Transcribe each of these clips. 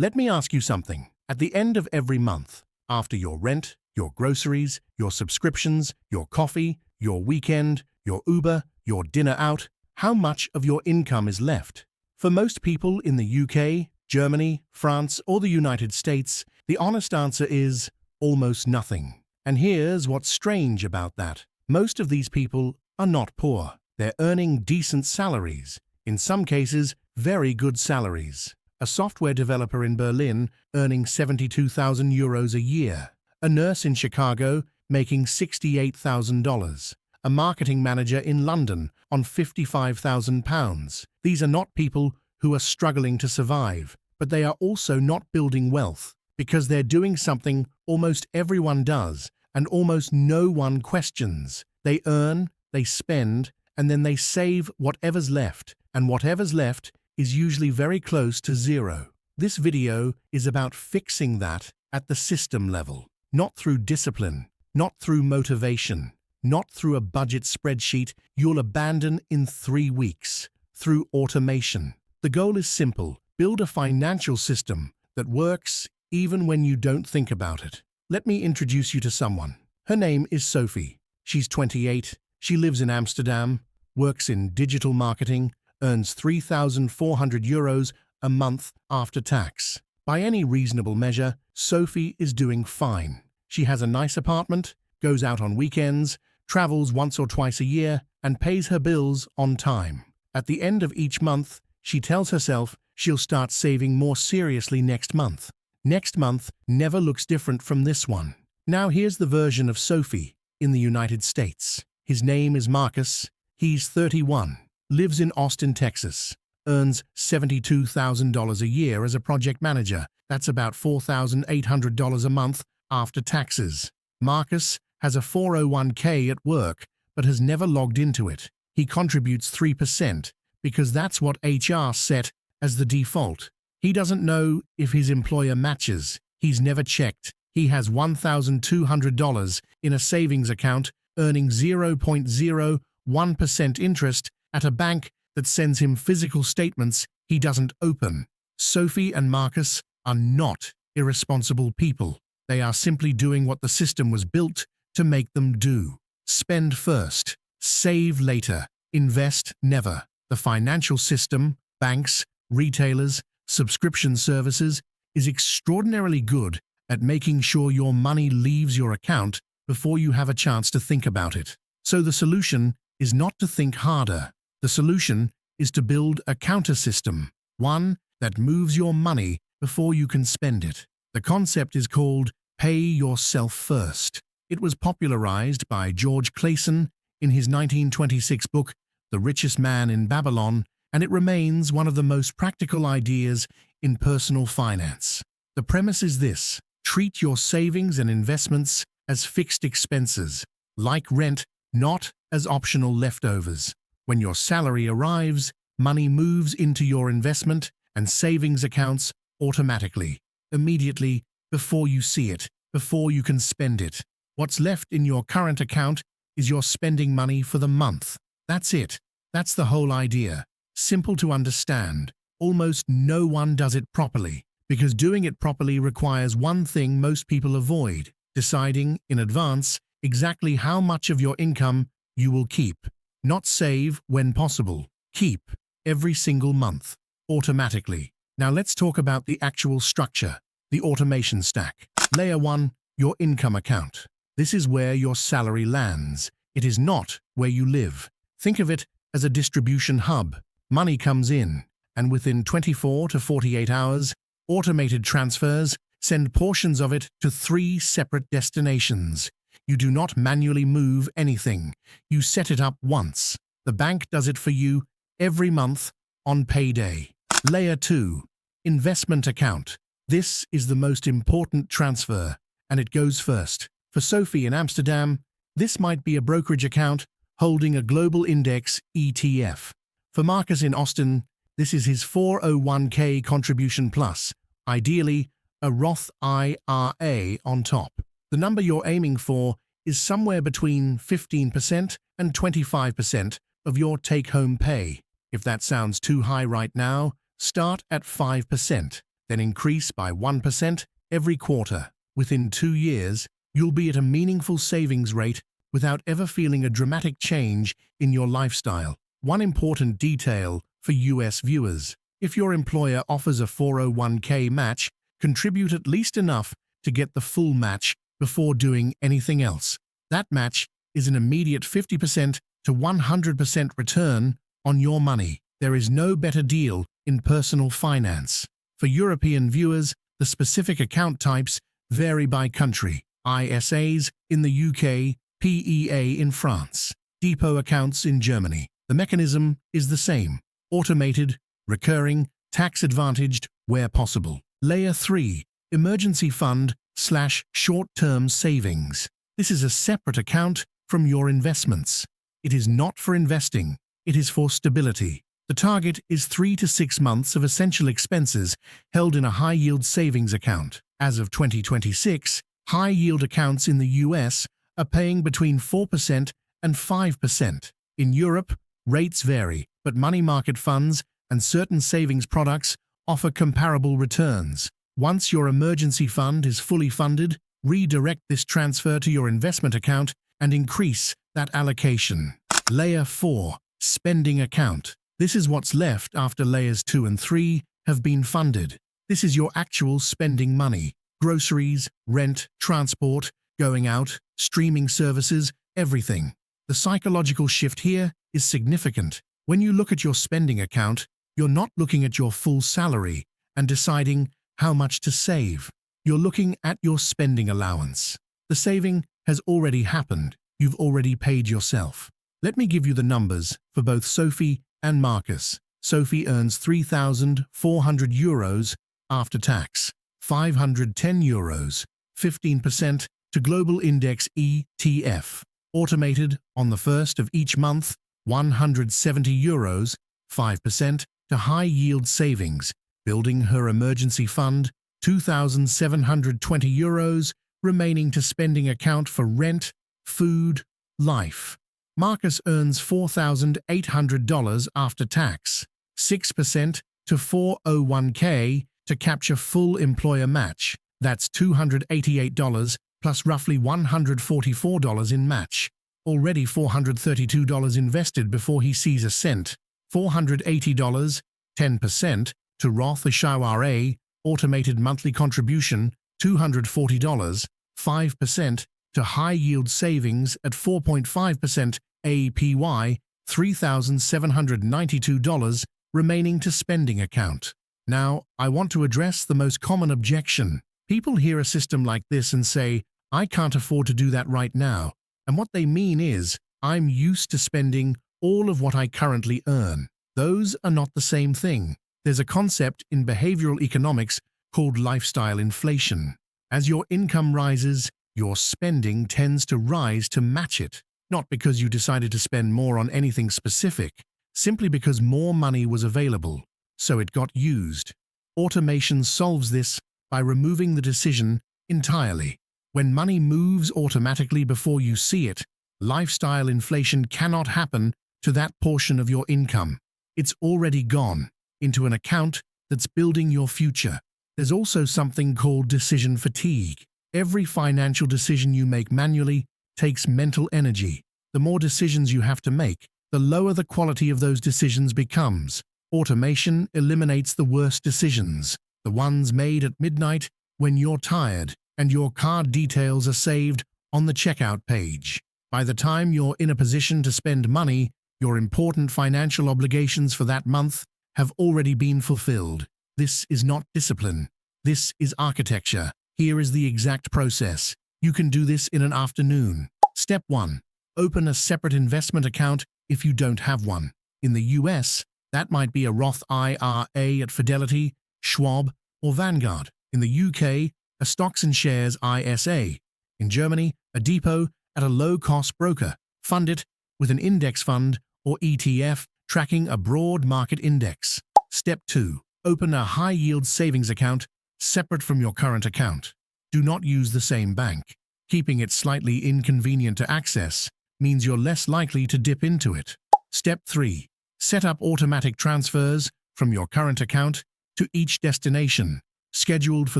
Let me ask you something. At the end of every month, after your rent, your groceries, your subscriptions, your coffee, your weekend, your Uber, your dinner out, how much of your income is left? For most people in the UK, Germany, France, or the United States, the honest answer is almost nothing. And here's what's strange about that. Most of these people are not poor. They're earning decent salaries, in some cases, very good salaries. A software developer in Berlin earning €72,000 a year. A nurse in Chicago making $68,000. A marketing manager in London on £55,000. These are not people who are struggling to survive, but they are also not building wealth because they're doing something almost everyone does and almost no one questions. They earn, they spend, and then they save whatever's left, and whatever's left is usually very close to zero. This video is about fixing that at the system level, not through discipline, not through motivation, not through a budget spreadsheet you'll abandon in 3 weeks, through automation. The goal is simple: build a financial system that works even when you don't think about it. Let me introduce you to someone. Her name is Sophie. She's 28, she lives in Amsterdam, works in digital marketing, earns €3,400 a month after tax. By any reasonable measure, Sophie is doing fine. She has a nice apartment, goes out on weekends, travels once or twice a year, and pays her bills on time. At the end of each month, she tells herself she'll start saving more seriously next month. Next month never looks different from this one. Now here's the version of Sophie in the United States. His name is Marcus. He's 31, lives in Austin, Texas, earns $72,000 a year as a project manager. That's about $4,800 a month after taxes. Marcus has a 401k at work, but has never logged into it. He contributes 3% because that's what HR set as the default. He doesn't know if his employer matches. He's never checked. He has $1,200 in a savings account, earning 0.01% interest at a bank that sends him physical statements he doesn't open. Sophie and Marcus are not irresponsible people. They are simply doing what the system was built to make them do. Spend first, save later, invest never. The financial system, banks, retailers, subscription services, is extraordinarily good at making sure your money leaves your account before you have a chance to think about it. So the solution is not to think harder. The solution is to build a counter system, one that moves your money before you can spend it. The concept is called pay yourself first. It was popularized by George Clason in his 1926 book, The Richest Man in Babylon, and it remains one of the most practical ideas in personal finance. The premise is this: treat your savings and investments as fixed expenses, like rent, not as optional leftovers. When your salary arrives, money moves into your investment and savings accounts automatically, immediately, before you see it, before you can spend it. What's left in your current account is your spending money for the month. That's it. That's the whole idea. Simple to understand. Almost no one does it properly, because doing it properly requires one thing most people avoid: deciding in advance exactly how much of your income you will keep. Not save when possible. Keep every single month, automatically. Now let's talk about the actual structure, the automation stack. Layer 1, your income account. This is where your salary lands. It is not where you live. Think of it as a distribution hub. Money comes in, and within 24 to 48 hours, automated transfers send portions of it to 3 separate destinations. You do not manually move anything. You set it up once. The bank does it for you every month on payday. Layer 2, investment account. This is the most important transfer, and it goes first. For Sophie in Amsterdam, this might be a brokerage account holding a global index ETF. For Marcus in Austin, this is his 401k contribution plus, ideally a Roth IRA on top. The number you're aiming for is somewhere between 15% and 25% of your take-home pay. If that sounds too high right now, start at 5%. then increase by 1% every quarter. Within 2 years, you'll be at a meaningful savings rate without ever feeling a dramatic change in your lifestyle. One important detail for US viewers: if your employer offers a 401k match, contribute at least enough to get the full match before doing anything else. That match is an immediate 50% to 100% return on your money. There is no better deal in personal finance. For European viewers, the specific account types vary by country. ISAs in the UK, PEA in France, depot accounts in Germany. The mechanism is the same: automated, recurring, tax-advantaged where possible. Layer 3, emergency fund/short-term savings. This is a separate account from your investments. It is not for investing, it is for stability. The target is 3 to 6 months of essential expenses held in a high-yield savings account. As of 2026, high-yield accounts in the US are paying between 4% and 5%. In Europe, rates vary, but money market funds and certain savings products offer comparable returns. Once your emergency fund is fully funded, redirect this transfer to your investment account and increase that allocation. Layer 4, spending account. This is what's left after layers 2 and 3 have been funded. This is your actual spending money: groceries, rent, transport, going out, streaming services, everything. The psychological shift here is significant. When you look at your spending account, you're not looking at your full salary and deciding how much to save. You're looking at your spending allowance. The saving has already happened. You've already paid yourself. Let me give you the numbers for both Sophie and Marcus. Sophie earns €3,400 after tax, €510, 15% to Global Index ETF. Automated on the first of each month, €170, 5% to high-yield savings, building her emergency fund, €2,720, remaining to spending account for rent, food, life. Marcus earns $4,800 after tax, 6% to 401k to capture full employer match. That's $288 plus roughly $144 in match. Already $432 invested before he sees a cent. $480, 10% to Roth IRA, automated monthly contribution, $240, 5% to high-yield savings at 4.5% APY, $3,792 remaining to spending account. Now, I want to address the most common objection. People hear a system like this and say, "I can't afford to do that right now." And what they mean is, "I'm used to spending all of what I currently earn." Those are not the same thing. There's a concept in behavioral economics called lifestyle inflation. As your income rises, your spending tends to rise to match it, not because you decided to spend more on anything specific, simply because more money was available, so it got used. Automation solves this by removing the decision entirely. When money moves automatically before you see it, lifestyle inflation cannot happen to that portion of your income. It's already gone into an account that's building your future. There's also something called decision fatigue. Every financial decision you make manually takes mental energy. The more decisions you have to make, the lower the quality of those decisions becomes. Automation eliminates the worst decisions, the ones made at midnight when you're tired and your card details are saved on the checkout page. By the time you're in a position to spend money, your important financial obligations for that month have already been fulfilled. This is not discipline. This is architecture. Here is the exact process. You can do this in an afternoon. Step 1. Open a separate investment account if you don't have one. In the US, that might be a Roth IRA at Fidelity, Schwab, or Vanguard. In the UK, a stocks and shares ISA. In Germany, a depot at a low-cost broker. Fund it with an index fund or ETF tracking a broad market index. Step 2. Open a high-yield savings account separate from your current account. Do not use the same bank. Keeping it slightly inconvenient to access means you're less likely to dip into it. Step 3. Set up automatic transfers from your current account to each destination. scheduled for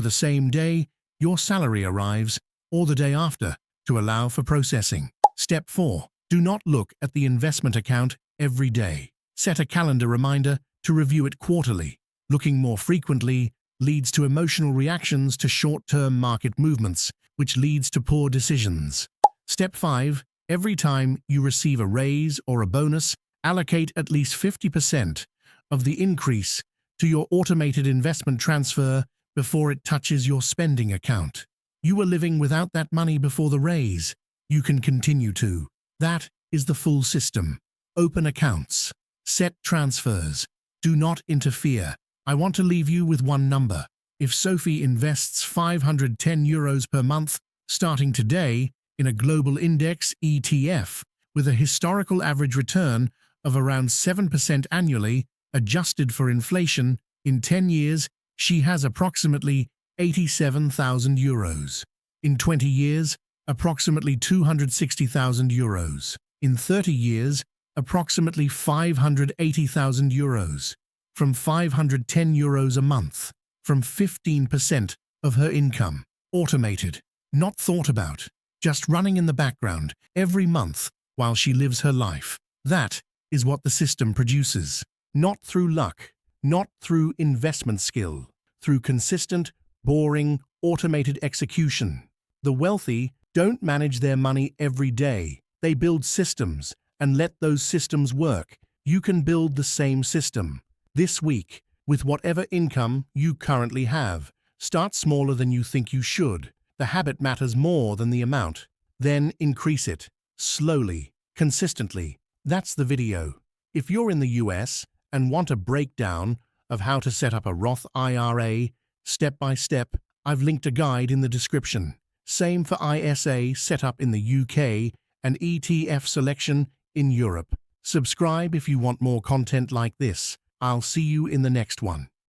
the same day your salary arrives or the day after to allow for processing. Step 4. Do not look at the investment account every day. Set a calendar reminder to review it quarterly. Looking more frequently leads to emotional reactions to short-term market movements, which leads to poor decisions. Step 5. Every time you receive a raise or a bonus, allocate at least 50% of the increase to your automated investment transfer before it touches your spending account. You were living without that money before the raise. You can continue to. That is the full system. Open accounts. Set transfers. Do not interfere. I want to leave you with one number. If Sophie invests €510 per month starting today in a global index ETF with a historical average return of around 7% annually, adjusted for inflation, in 10 years, she has approximately €87,000. In 20 years, approximately €260,000. In 30 years, approximately €580,000. From €510 a month. From 15% of her income. Automated. Not thought about. Just running in the background every month while she lives her life. That is what the system produces. Not through luck. Not through investment skill. Through consistent, boring, automated execution. The wealthy don't manage their money every day. They build systems and let those systems work. You can build the same system. This week, with whatever income you currently have. Start smaller than you think you should. The habit matters more than the amount. Then increase it. Slowly. Consistently. That's the video. If you're in the US and want a breakdown of how to set up a Roth IRA, step by step, I've linked a guide in the description. Same for ISA setup in the UK and ETF selection in Europe. Subscribe if you want more content like this. I'll see you in the next one.